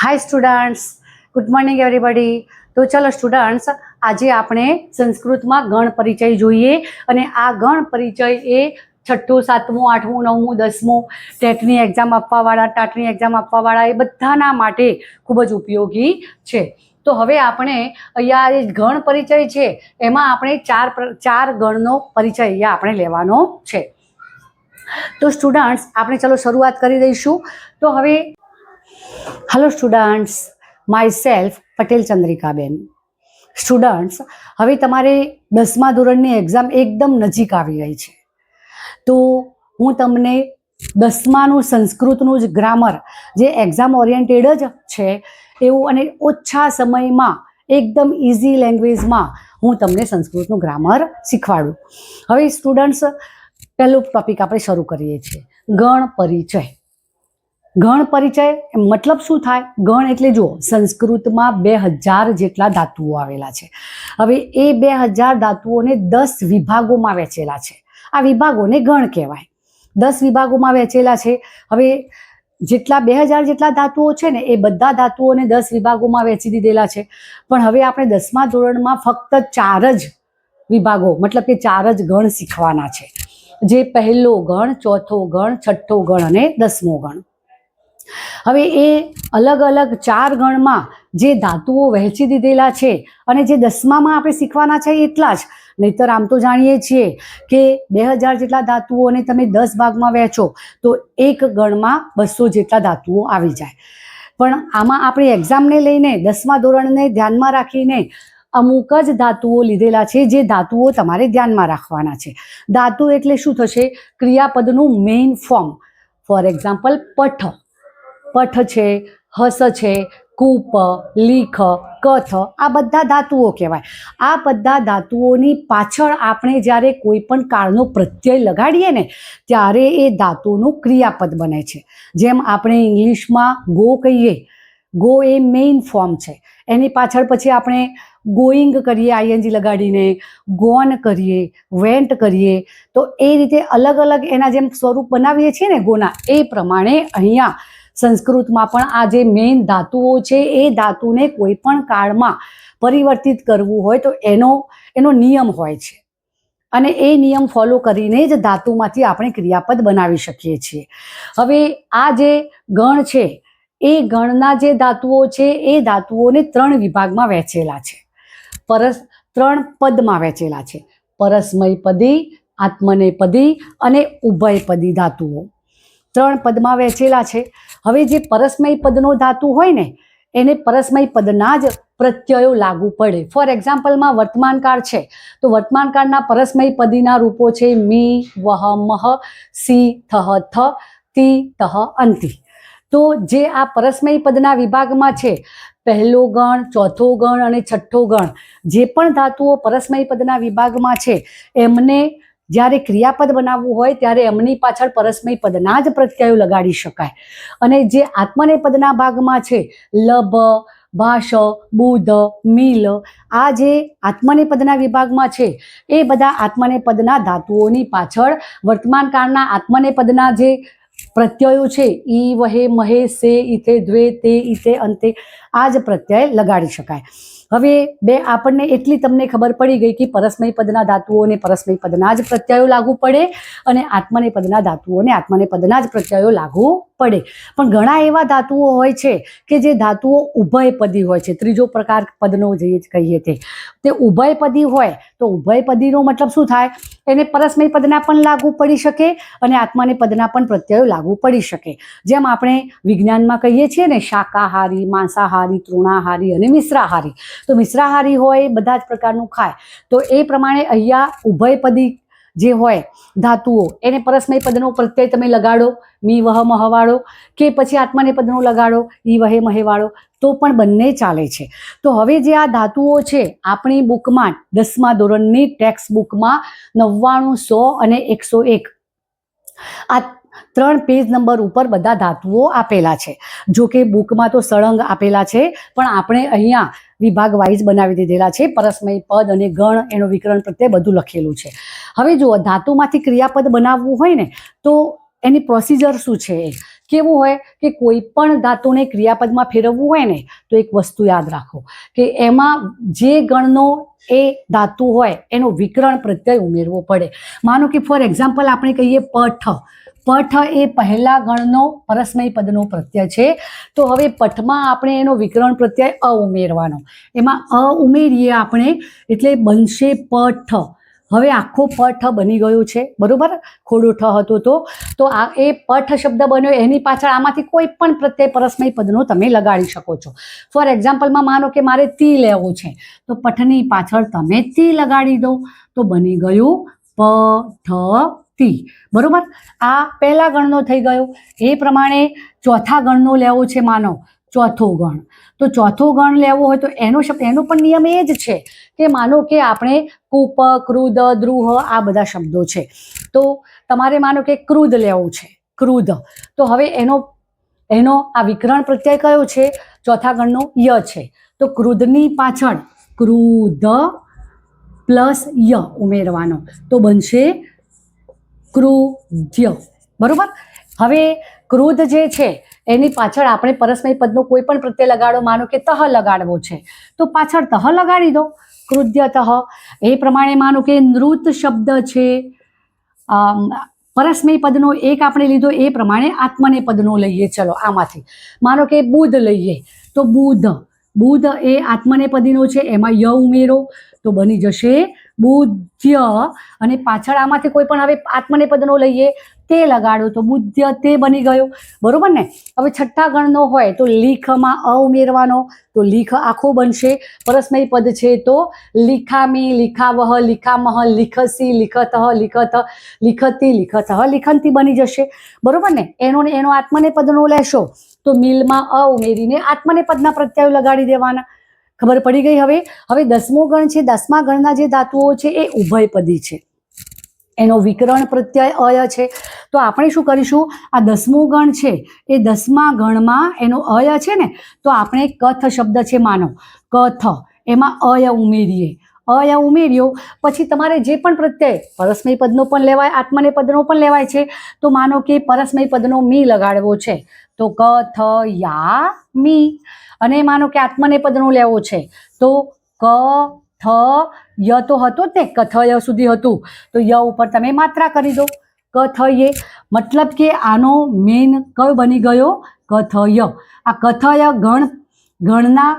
હાય students, good morning everybody. તો ચલો students, આજે આપણે સંસ્કૃતમાં ગણ પરિચય જોઈએ. અને આ ગણ પરિચય એ છઠ્ઠું, સાતમું, આઠમું, નવમું, દસમું ટેટની એક્ઝામ આપવાવાળા, ટાટની એક્ઝામ આપવાવાળા એ બધાના માટે ખૂબ જ ઉપયોગી છે. તો હવે આપણે અહીંયા એ ગણ પરિચય છે એમાં આપણે ચાર ગણનો પરિચય અહીંયા આપણે લેવાનો છે. તો સ્ટુડન્ટ્સ, આપણે ચલો શરૂઆત કરી દઈશું. તો હવે hello students, my self Patel Chandrikaben. Students, હવે તમારે 10મા ધોરણની એક્ઝામ એકદમ નજીક આવી રહી છે. તો હું તમને 10માનું સંસ્કૃતનું જ ગ્રામર, જે એક્ઝામ ઓરિએન્ટેડ જ છે એવું, અને ઓછા સમયમાં એકદમ ઇઝી લેંગ્વેજમાં હું તમને સંસ્કૃતનું ગ્રામર શીખવાડું. હવે સ્ટુડન્ટ્સ, પહેલું ટોપિક આપણે શરૂ કરીએ છીએ, ગણ પરિચય. ગણ પરિચય મતલબ શું થાય? ગણ એટલે જુઓ, સંસ્કૃતમાં 2000 જેટલા ધાતુઓ આવેલા છે. હવે એ 2000 ધાતુઓને 10 વિભાગોમાં વહેંચેલા છે. આ વિભાગોને ગણ કહેવાય. 10 વિભાગોમાં વહેંચેલા છે. હવે જેટલા 2000 જેટલા ધાતુઓ છે ને, એ બધા ધાતુઓને 10 વિભાગોમાં વહેંચી દીધેલા છે. પણ હવે આપણે 10મા ધોરણમાં ફક્ત 4 જ વિભાગો, મતલબ કે 4 જ ગણ શીખવાના છે. જે પહેલો ગણ, ચોથો ગણ, છઠ્ઠો ગણ અને 10મો ગણ. હવે એ અલગ અલગ 4 ગણમાં જે ધાતુઓ વહેંચી દીધેલા છે, અને જે 10મામાં આપણે શીખવાના છે એટલા જ. નહીતર આમ તો જાણીએ છીએ કે 2000 જેટલા ધાતુઓને તમે 10 ભાગમાં વહેંચો તો એક ગણમાં 200 જેટલા ધાતુઓ આવી જાય. પણ આમાં આપણે એક્ઝામને લઈને 10મા ધોરણને ધ્યાનમાં રાખીને અમુક જ ધાતુઓ લીધેલા છે, જે ધાતુઓ તમારે ધ્યાનમાં રાખવાના છે. ધાતુ એટલે શું થશે? ક્રિયાપદનું મેઇન ફોર્મ. ફોર એક્ઝામ્પલ, પઠ, પઠ છે, હસ છે, કૂપ, લીખ, કથ, આ બધા ધાતુઓ કહેવાય. આ બધા ધાતુઓની પાછળ આપણે જ્યારે કોઈ પણ કાળનો પ્રત્યય લગાડીએ ને, ત્યારે એ ધાતુનું ક્રિયાપદ બને છે. જેમ આપણે ઇંગ્લિશમાં ગો કહીએ, ગો એ મેઇન ફોર્મ છે. એની પાછળ પછી આપણે ગોઈંગ કરીએ આઈએનજી લગાડીને, ગોન કરીએ, વેન્ટ કરીએ. તો એ રીતે અલગ અલગ એના જેમ સ્વરૂપ બનાવીએ છીએ ને ગોના, એ પ્રમાણે અહીંયા સંસ્કૃતમાં પણ આ જે મેઇન ધાતુઓ છે, એ ધાતુને કોઈ પણ કાળમાં પરિવર્તિત કરવું હોય તો એનો નિયમ હોય છે. અને એ નિયમ ફોલો કરીને જ ધાતુમાંથી આપણે ક્રિયાપદ બનાવી શકીએ છીએ. હવે આ જે ગણ છે, એ ગણના જે ધાતુઓ છે, એ ધાતુઓને 3 વિભાગમાં વહેંચેલા છે. 3 પદમાં વહેંચેલા છે: પરસ્મયપદી, આત્મનેપદી અને ઉભયપદી ધાતુઓ. 3 પદમાં વહેંચેલા છે. હવે જે પરસ્મય પદનો ધાતુ હોય ને, એને પરસ્મય પદના જ પ્રત્યયો લાગુ પડે. ફોર એક્ઝામ્પલમાં વર્તમાનકાળ છે, તો વર્તમાનકાળના પરસ્મય પદીના રૂપો છે મી, વહ, મહ, સી, થહ, થ, તી, તહ, અંતિ. તો જે આ પરસ્મય પદના વિભાગમાં છે, પહેલો ગણ, ચોથો ગણ અને છઠ્ઠો ગણ, જે પણ ધાતુઓ પરસ્મય પદના વિભાગમાં છે, એમને જ્યારે ક્રિયાપદ બનાવવું હોય ત્યારે એમની પાછળ પરસ્મય પદના જ પ્રત્યયો લગાડી શકાય. અને જે આત્મનેપદના ભાગમાં છે, લભ, ભાષ, બુધ, મિલ, આ જે આત્મનેપદના વિભાગમાં છે, એ બધા આત્મનેપદના ધાતુઓની પાછળ વર્તમાન કાળના આત્મનેપદના જે પ્રત્યયો છે, ઈ, વહે, મહે, સે, ઇથે, દ્વે, તે, ઇથે, અંતે, આ જ પ્રત્યય લગાડી શકાય. હવે આપણને એટલી તમને ખબર પડી ગઈ કે પરસ્મય પદના ધાતુઓને પરસ્મય પદના જ પ્રત્યયો લાગુ પડે, અને આત્મનેપદના ધાતુઓને આત્મનેપદના જ પ્રત્યયો લાગુ પડે. પણ ઘણા એવા ધાતુઓ હોય છે કે જે ધાતુઓ ઉભયપદી હોય છે. ત્રીજો પ્રકાર પદનો જે કહીએ તે ઉભયપદી હોય. તો ઉભયપદીનો મતલબ શું થાય? એને પરસ્મય પદના પણ લાગુ પડી શકે અને આત્મનેપદના પણ પ્રત્યયો લાગુ પડી શકે. જેમ આપણે વિજ્ઞાનમાં કહીએ છીએ ને, શાકાહારી, માંસાહારી, તૃણાહારી અને મિશ્રાહારી. તો મિશ્રાહારી હોય, બધા જ પ્રકારનું ખાય. તો એ પ્રમાણે અહીંયા ઉભયપદી જે હોય ધાતુઓ, એને પરસ્મય પદનો પ્રત્યય તમે લગાડો, મી, વહ, મહ વાળો, કે પછી આત્મનેપદનો લગાડો, ઈ, વહે, મહે વાળો, તો પણ બંને ચાલે છે. તો હવે જે આ ધાતુઓ છે, આપણી બુકમાં 10મા ધોરણની ટેક્સ્ટ બુકમાં 99, 100 અને 101, આ 3 પેજ નંબર ઉપર બધા ધાતુઓ આપેલા છે. જો કે બુકમાં તો સળંગ આપેલા છે, પણ આપણે અહીંયા વિભાગ વાઇઝ બનાવી દીધેલા છે. પરસ્મય પદ અને ગણ, એનો વિકરણ પ્રત્યય બધું લખેલું છે. હવે જુઓ, ધાતુમાંથી ક્રિયાપદ બનાવવું હોય ને, તો એની પ્રોસિજર શું છે, કેવું હોય કે કોઈ પણ ધાતુને ક્રિયાપદમાં ફેરવવું હોય ને તો એક વસ્તુ યાદ રાખો કે એમાં જે ગણનો એ ધાતુ હોય એનો વિકરણ પ્રત્યય ઉમેરવો પડે. માનો કે ફોર એક્ઝામ્પલ આપણે કહીએ પઠ. પઠ એ પહેલા ગણનો પરસ્મય પદનો પ્રત્યય છે. તો હવે પઠમાં આપણે એનો વિકરણ પ્રત્યય અ ઉમેરવાનો. એમાં અ ઉમેરીએ આપણે એટલે બનશે પઠ. હવે આખો પઠ બની ગયો છે, બરોબર. ખોડો ઠ હતો તો આ એ પઠ શબ્દ બન્યો. એની પાછળ આમાંથી કોઈ પણ પ્રત્યય પરસ્મય પદનો તમે લગાડી શકો છો. ફોર એક્ઝામ્પલમાં માનો કે મારે તી લેવું છે તો પઠની પાછળ તમે તી લગાડી દો તો બની ગયું પઠતી, બરોબર. આ પહેલા ગણનો થઈ ગયો. એ પ્રમાણે ચોથા ગણનો લેવો છે, માનો ચોથો ગણ. તો ચોથો ગણ લેવો હોય તો એનો પણ નિયમ એ જ છે કે માનો કે આપણે કૂપ, ક્રુદ, દ્રુહ આ બધા શબ્દો છે. તો તમારે માનો કે ક્રુદ લેવું છે, ક્રુદ. તો હવે એનો આ વિકરણ પ્રત્યય કયો છે? ચોથા ગણનો ય છે. તો ક્રુદની પાછળ ક્રુદ પ્લસ ય ઉમેરવાનો તો બનશે ક્રુધ્ય, બરોબર. હવે ક્રોધ જે છે એની પાછળ આપણે પરસ્મય પદનો કોઈ પણ પ્રત્યય લગાડો. માનો કે તહ લગાડવો છે તો પાછળ તહ લગાડી દો, ક્રુધ્યતઃ. એ પ્રમાણે માનો કે નૃત શબ્દ છે, પરસ્મય પદનો એક આપણે લીધો. એ પ્રમાણે આત્મને પદનો લઈએ. ચલો આમાંથી માનો કે બુધ લઈએ તો બુધ. બુધ એ આત્મને પદીનો છે, એમાં ય ઉમેરો તો બની જશે બુદ્ધ્ય. અને પાછળ આમાંથી કોઈ પણ હવે આત્મને પદનો લઈએ, તે લગાડો તો બુદ્ધ્ય તે બની ગયો, બરોબર ને. હવે છઠ્ઠા ગણનો હોય તો લીખમાં અ ઉમેરવાનો તો લીખ આખો બનશે. પરસ્મય પદ છે તો લીખામી, લીખાવહ, લીખામહ, લીખસી, લીખતઃ, લીખત, લીખતી, લીખતઃ, લીખંતી બની જશે, બરોબર ને. એનો આત્મને પદનો લેશો તો મિલમાં અ ઉમેરીને આત્મને પદના પ્રત્યયો લગાડી દેવાના. ખબર પડી ગઈ. હવે 10મો ગણ છે. 10મા ગણના જે ધાતુઓ છે એ ઉભયપદી છે. એનો વિકરણ પ્રત્યય અય છે. તો આપણે શું કરીશું, આ 10મો ગણ છે એ 10મા ગણમાં એનો અય છે ને તો આપણે કથ શબ્દ છે, માનો કથ, એમાં અય ઉમેરીએ. અય ઉમેર્યો પછી તમારે જે પણ પ્રત્યય પરસ્મય પદનો પણ લેવાય, આત્મને પદનો પણ લેવાય છે. તો માનો કે પરસ્મય પદનો મી લગાડવો છે તો કથ યા મી. અને માનો કે આત્મને પદનો લેવો છે તો ક થ ય તો હતો જ ને, કથય સુધી હતું તો ય ઉપર તમે માત્રા કરી દો કથયે. મતલબ કે આનો મેન કયો બની ગયો? કથય. આ કથય ગણના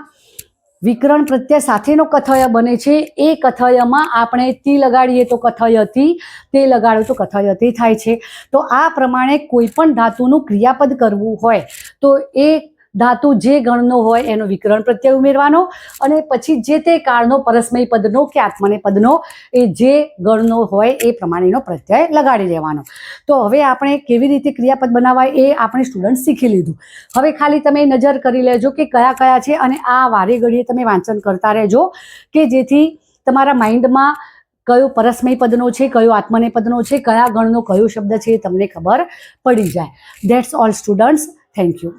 વિકરણ પ્રત્યય સાથેનો કથય બને છે. એ કથયમાં આપણે તી લગાડીએ તો કથયતી, તે લગાડો તો કથયતે થાય છે. તો આ પ્રમાણે કોઈ પણ ધાતુનું ક્રિયાપદ કરવું હોય તો એ ધાતુ જે ગણનો હોય એનો વિકરણ પ્રત્યય ઉમેરવાનો અને પછી જે તે કાળનો પરસ્મય પદનો કે આત્મને પદનો એ જે ગણનો હોય એ પ્રમાણેનો પ્રત્યય લગાડી દેવાનો. તો હવે આપણે કેવી રીતે ક્રિયાપદ બનાવાય એ આપણે સ્ટુડન્ટ શીખી લીધું. હવે ખાલી તમે નજર કરી લેજો કે કયા કયા છે અને આ વારે ઘડીએ તમે વાંચન કરતા રહેજો કે જેથી તમારા માઇન્ડમાં કયો પરસ્મય પદનો છે, કયો આત્મને પદનો છે, કયા ગણનો કયો શબ્દ છે એ તમને ખબર પડી જાય. That's all students. Thank you.